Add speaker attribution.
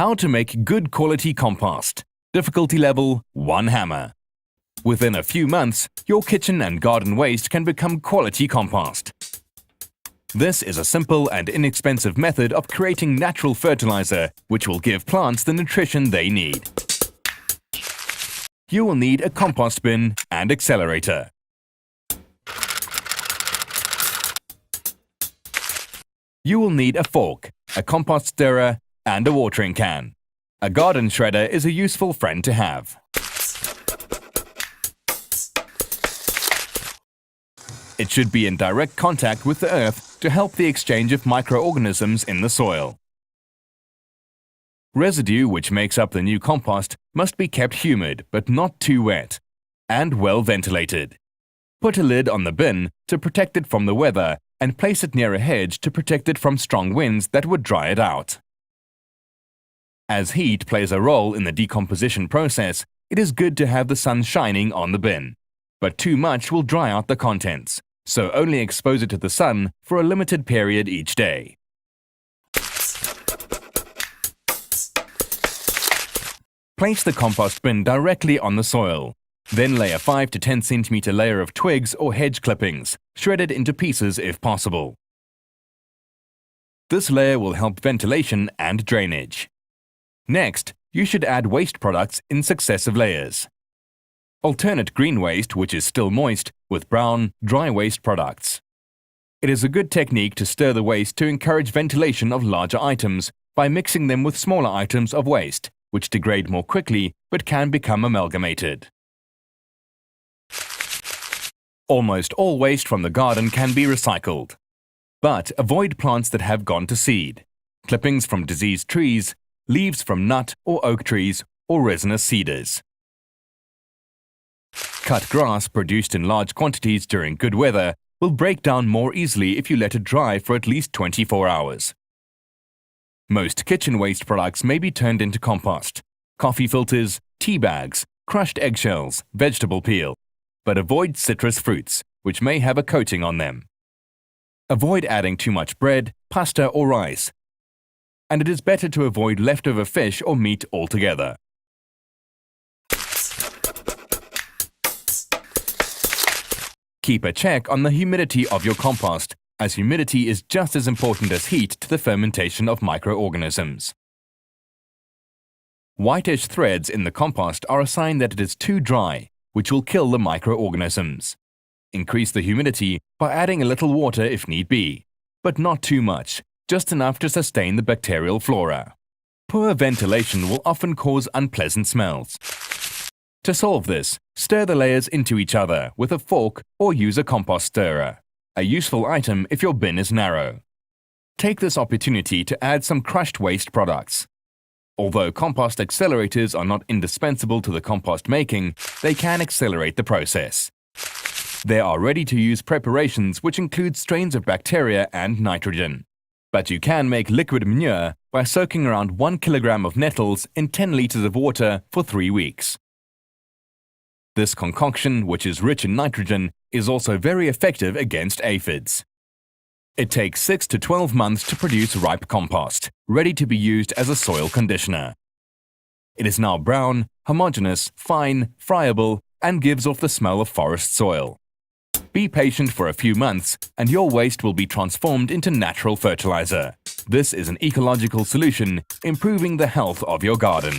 Speaker 1: How to make good quality compost. Difficulty level 1 hammer. Within a few months, your kitchen and garden waste can become quality compost. This is a simple and inexpensive method of creating natural fertilizer which will give plants the nutrition they need. You will need a compost bin and accelerator. You will need a fork, a compost stirrer, and a watering can. A garden shredder is a useful friend to have. It should be in direct contact with the earth to help the exchange of microorganisms in the soil. Residue which makes up the new compost must be kept humid but not too wet, and well ventilated. Put a lid on the bin to protect it from the weather and place it near a hedge to protect it from strong winds that would dry it out. As heat plays a role in the decomposition process, it is good to have the sun shining on the bin. But too much will dry out the contents, so only expose it to the sun for a limited period each day. Place the compost bin directly on the soil. Then lay a 5 to 10 cm layer of twigs or hedge clippings, shredded into pieces if possible. This layer will help ventilation and drainage. Next, you should add waste products in successive layers. Alternate green waste, which is still moist, with brown, dry waste products. It is a good technique to stir the waste to encourage ventilation of larger items by mixing them with smaller items of waste, which degrade more quickly but can become amalgamated. Almost all waste from the garden can be recycled. But avoid plants that have gone to seed, clippings from diseased trees, leaves from nut or oak trees, or resinous cedars. Cut grass produced in large quantities during good weather will break down more easily if you let it dry for at least 24 hours. Most kitchen waste products may be turned into compost: coffee filters, tea bags, crushed eggshells, vegetable peel. But avoid citrus fruits, which may have a coating on them. Avoid adding too much bread, pasta or rice. And it is better to avoid leftover fish or meat altogether. Keep a check on the humidity of your compost, as humidity is just as important as heat to the fermentation of microorganisms. Whitish threads in the compost are a sign that it is too dry, which will kill the microorganisms. Increase the humidity by adding a little water if need be, but not too much, just enough to sustain the bacterial flora. Poor ventilation will often cause unpleasant smells. To solve this, stir the layers into each other with a fork or use a compost stirrer, a useful item if your bin is narrow. Take this opportunity to add some crushed waste products. Although compost accelerators are not indispensable to the compost making, they can accelerate the process. There are ready-to-use preparations which include strains of bacteria and nitrogen. But you can make liquid manure by soaking around 1 kilogram of nettles in 10 liters of water for 3 weeks. This concoction, which is rich in nitrogen, is also very effective against aphids. It takes 6 to 12 months to produce ripe compost, ready to be used as a soil conditioner. It is now brown, homogeneous, fine, friable, and gives off the smell of forest soil. Be patient for a few months, and your waste will be transformed into natural fertilizer. This is an ecological solution, improving the health of your garden.